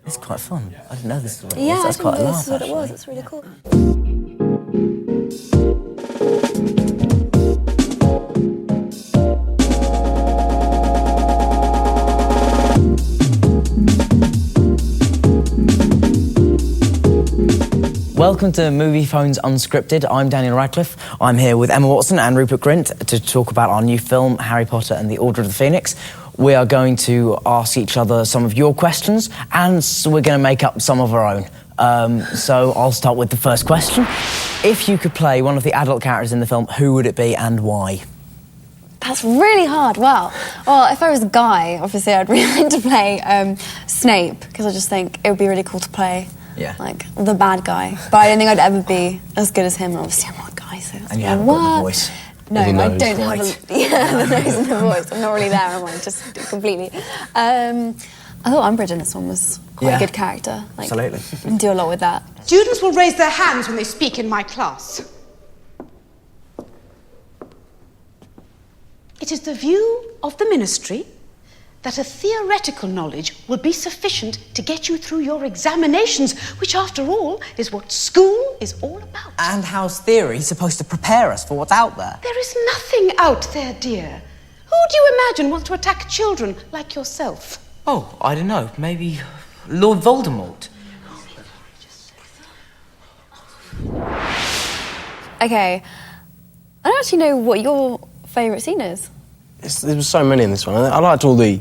It's quite fun. I didn't know this was what it Yeah, was. That's I quite a didn't know laugh, this is what it was. actually. It's really cool. Welcome to Movie Phones Unscripted. I'm Daniel Radcliffe. I'm here with Emma Watson and Rupert Grint to talk about our new film, Harry Potter and the Order of the Phoenix. We are going to ask each other some of your questions, and we're going to make up some of our own. So I'll start with the first question. If you could play one of the adult characters in the film, who would it be and why? That's really hard. Wow. Well, if I was a guy, obviously I'd really like to play Snape, because I just think it would be really cool to play. Yeah. Like, the bad guy. But I don't think I'd ever be as good as him, and obviously I'm not a guy, so that's And you haven't got the voice. No, Or the I nose. don't have a... Yeah, the nose and the voice. I'm not really there, am I? Just completely. I thought Umbridge in this one was quite a good character. Like, Absolutely. You can do a lot with that. Students will raise their hands when they speak in my class. It is the view of the ministry that a theoretical knowledge will be sufficient to get you through your examinations, which, after all, is what school is all about. And how's theory supposed to prepare us for what's out there? There is nothing out there, dear. Who do you imagine wants to attack children like yourself? Oh, I don't know. Maybe Lord Voldemort. Okay. I don't actually know what your favourite scene is. There was so many in this one. I liked all the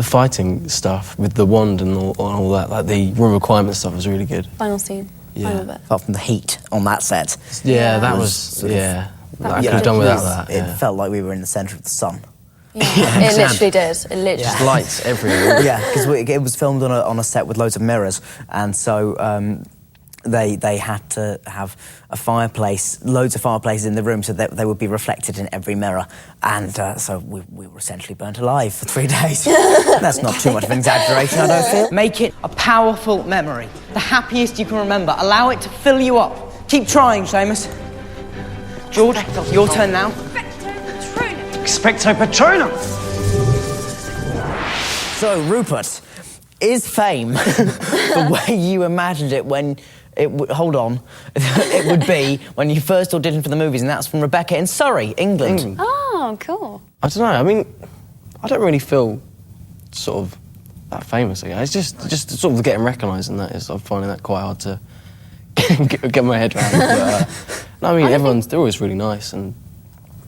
fighting stuff with the wand and all that. Like the room requirement stuff was really good. Final scene. Yeah. Final bit. Apart from the heat on that set. Yeah, that It was sort of- I could have done without that. It Yeah. felt like we were in the centre of the sun. Yeah. It literally did. It literally Just lights everywhere. Yeah, because it was filmed on a set with loads of mirrors, and so they had to have a fireplace, loads of fireplaces in the room, so that they would be reflected in every mirror, and so we were essentially burnt alive for 3 days. That's not too much of an exaggeration, I don't feel. Make it a powerful memory, the happiest you can remember. Allow it to fill you up. Keep trying, Seamus. George, your turn now. Expecto Patronum! So, Rupert, is fame the way you imagined it when it would be when you first auditioned for the movies? And that's from Rebecca in Surrey, England. Oh, cool. I don't know. I mean, I don't really feel sort of that famous again. It's just sort of getting recognised, and that is. I'm finding that quite hard to get my head around. But, no, I mean, they're always really nice, and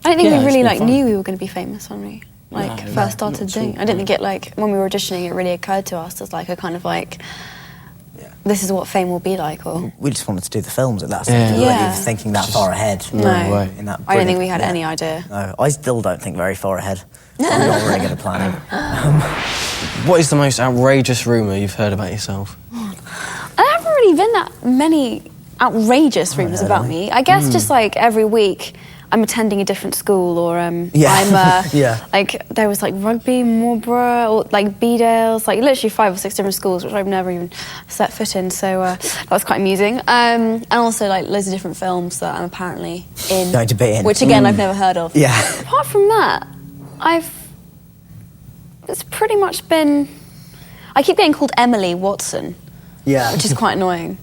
I don't think Yeah, we it's really been fun. knew we were going to be famous when we first started not doing. at all. I didn't think it when we were auditioning, it really occurred to us as like a kind of like, this is what fame will be like, or We just wanted to do the films at that stage. Yeah. We weren't Yeah. even thinking that far ahead. No way. In that I don't think we had brilliant- any idea. No, I still don't think very far ahead. I'm not very good at planning. what is the most outrageous rumour you've heard about yourself? There haven't really been that many outrageous rumours about me. I guess just like every week I'm attending a different school, or I'm Yeah. like there was like rugby, Marlborough, or like Bedales, like literally 5 or 6 different schools which I've never even set foot in. So that was quite amusing. And also like loads of different films that I'm apparently in, Going to be in. which again I've never heard of. Yeah. Apart from that, it's pretty much been. I keep getting called Emily Watson, Yeah. which is quite annoying.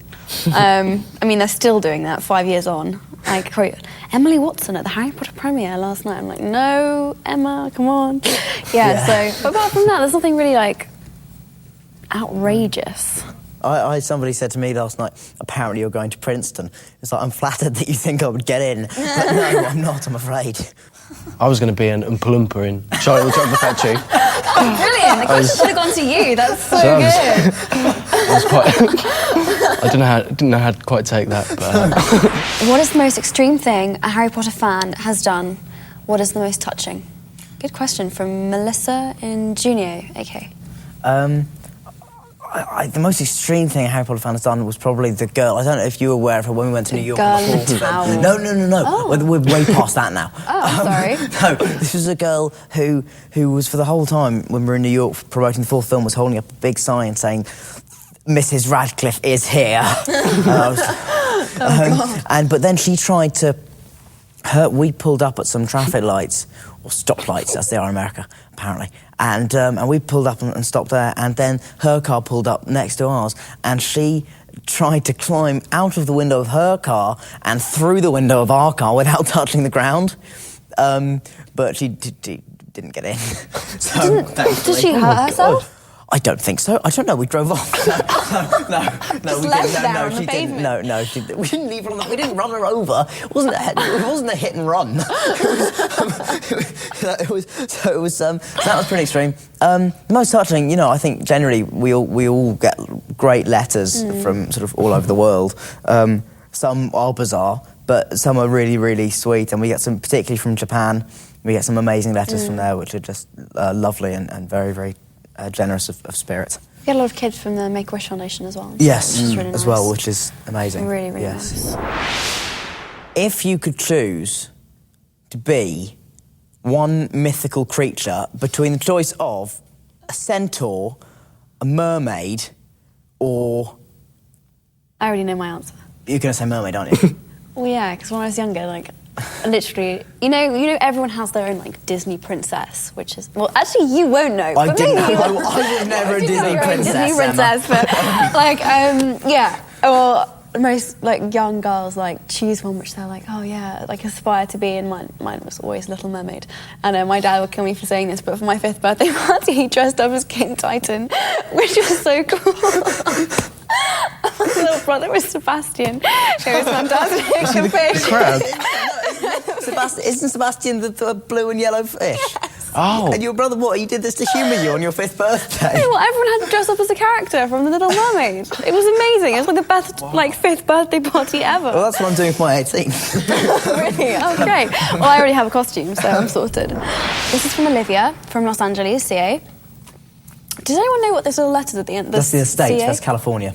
I mean, they're still doing that 5 years on. Like, Emily Watson at the Harry Potter premiere last night. I'm like, no, Emma, come on. Yeah. So, but apart from that, there's nothing really, like, outrageous. Somebody said to me last night, apparently you're going to Princeton. It's like, I'm flattered that you think I would get in. But no, I'm not, I'm afraid. I was going to be an Oompa Loompa in Charlie the Chocolate Factory. Brilliant. The question should have gone to you. That's so good. I was quite. I didn't know how to quite take that. But What is the most extreme thing a Harry Potter fan has done? What is the most touching? Good question from Melissa in Junio, AK. The most extreme thing a Harry Potter fan has done was probably the girl. I don't know if you were aware of her when we went to New York. girl on the in fourth the film. towel. No. Oh. We're way past that now. Oh, I'm sorry. No, this was a girl who was for the whole time when we were in New York promoting the fourth film was holding up a big sign saying, "Mrs. Radcliffe is here." But then she tried to. We pulled up at some traffic lights, or stoplights, as they are in America, apparently. and we pulled up and stopped there, and then her car pulled up next to ours, and she tried to climb out of the window of her car and through the window of our car without touching the ground, but she didn't get in. So Did she hurt herself? I don't think so. I don't know. We drove off. No, Just left there on the pavement. No, we didn't leave her on the. We didn't run her over. It wasn't a hit and run. That was pretty extreme. The most touching, I think generally we all get great letters from sort of all over the world. Some are bizarre, but some are really, really sweet, and we get some, particularly from Japan. We get some amazing letters from there, which are just lovely and very, very generous of spirit. We get a lot of kids from the Make-A-Wish Foundation as well. Yes, which is really as nice. well, which is amazing. Really, really nice. If you could choose to be one mythical creature between the choice of a centaur, a mermaid, or... I already know my answer. You're going to say mermaid, aren't you? Well, yeah, because when I was younger, literally, you know, everyone has their own Disney princess, which is actually you won't know. I didn't know. I was never a Disney princess. Disney princess, but yeah, or most young girls choose one which they're oh yeah, aspire to be, and mine was always Little Mermaid. And my dad would kill me for saying this, but for my 5th birthday party, he dressed up as King Titan, which was so cool. My little brother was Sebastian. It was fantastic. A fish. Isn't Sebastian the blue and yellow fish? Yes. Oh. And your brother, what? He did this to humour you on your 5th birthday? Yeah, well, everyone had to dress up as a character from The Little Mermaid. It was amazing. It was the best 5th birthday party ever. Well, that's what I'm doing for my 18th. Really? Oh, great. Well, I already have a costume, so I'm sorted. This is from Olivia, from Los Angeles, CA. Does anyone know what those little letters at the end? That's the estate. CA? That's California.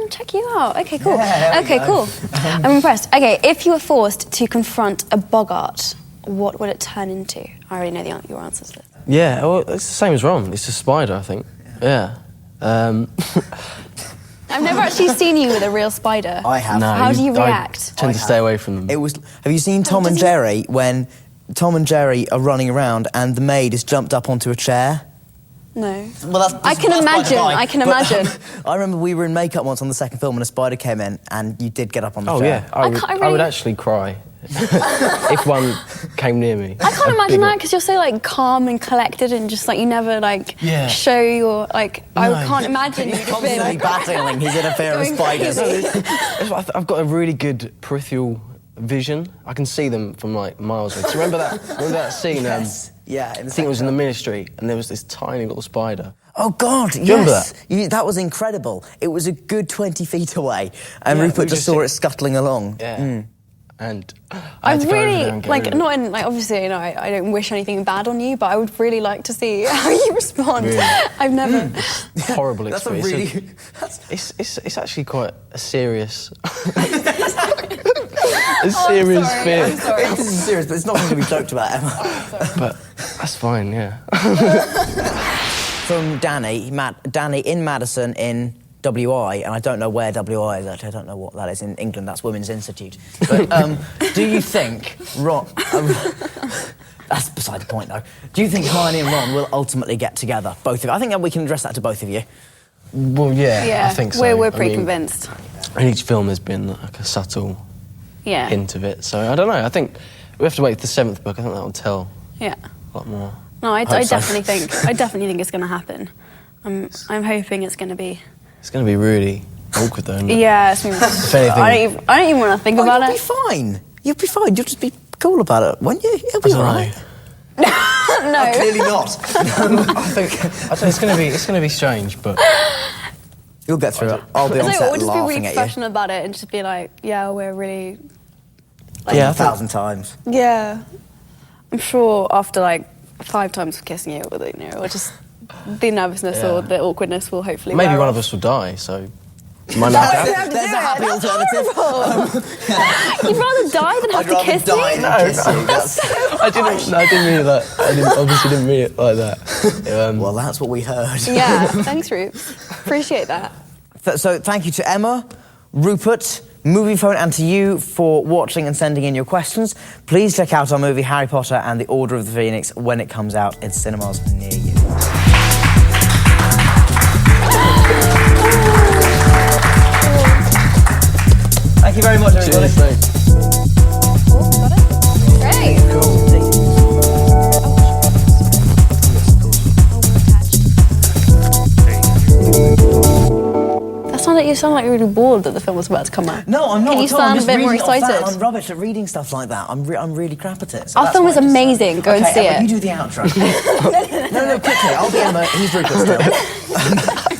Check you out. Okay, cool. Yeah, okay, cool. I'm impressed. Okay, if you were forced to confront a boggart, what would it turn into? I already know your answers to this. Yeah, well, it's the same as Ron. It's a spider, I think. Yeah. I've never actually seen you with a real spider. I have. No, How do you react? I tend to stay away from them. Have you seen Tom and Jerry when Tom and Jerry are running around and the maid has jumped up onto a chair? No. Well, I can imagine. I remember we were in makeup once on the second film and a spider came in and you did get up on the chair. Oh, yeah. I would actually cry if one came near me. I can't imagine that because you're so calm and collected and just you never show your I can't imagine you He's constantly battling. He's in a fear of spiders. I've got a really good peripheral vision. I can see them from miles away. So remember that scene? Yes. Yeah. I think it was in the Ministry, and there was this tiny little spider. Oh God! Yes, that was incredible. It was a good 20 feet away, and Rupert just saw it scuttling along. Yeah. And I had to go over there and get rid of it. not in obviously I don't wish anything bad on you, but I would really like to see how you respond. Really? I've never. Horrible That's experience. It's actually quite a serious. Serious fear. I'm sorry. This is serious, but it's not something we joked about, Emma. But that's fine, yeah. From Danny in Madison in WI, and I don't know where WI is actually. I don't know what that is in England. That's Women's Institute. But do you think Ron? That's beside the point, though. Do you think Hermione and Ron will ultimately get together? Both of you. I think that we can address that to both of you. Well, yeah, I think so. We're pretty convinced. In each film, there's been a subtle hint of it. So I don't know. I think we have to wait for the 7th book. I think that will tell a lot more. No, I definitely think it's going to happen. I'm hoping it's going to be. It's going to be really awkward, though, isn't it? Yeah, it's going to be. If anything, I don't even want to think about it. You'll be fine. You'll be fine. You'll just be cool about it, won't you? You'll be all right. No, clearly not. I think it's going to be strange, but you'll get through it. I'll be on set we'll just be really laughing at you. professional about it and just be we're really. 1,000 times. Yeah, I'm sure after 5 times of kissing you, or just the nervousness or the awkwardness will hopefully. Maybe one of us will die, so. Might not happen. There's a happy alternative. You'd rather die than have to kiss me? I didn't mean it that. Obviously didn't mean it like that. Well, that's what we heard. Yeah, thanks, Rupert. Appreciate that. So thank you to Emma, Rupert, Movie Phone, and to you for watching and sending in your questions. Please check out our movie Harry Potter and the Order of the Phoenix when it comes out in cinemas near you. Thank you very much, everybody. Cheers, thanks. Oh, got it? Great. Cool. You sound like you're really bored that the film was about to come out. No, I'm not. Can you at all. sound I'm a just bit more reading off that. excited? I'm rubbish at reading stuff like that. I'm really crap at it. So Our that's film why is I just amazing. Go and see Emma, it. you do the outro. no, quickly. I'll be Emma. He's Rupert still.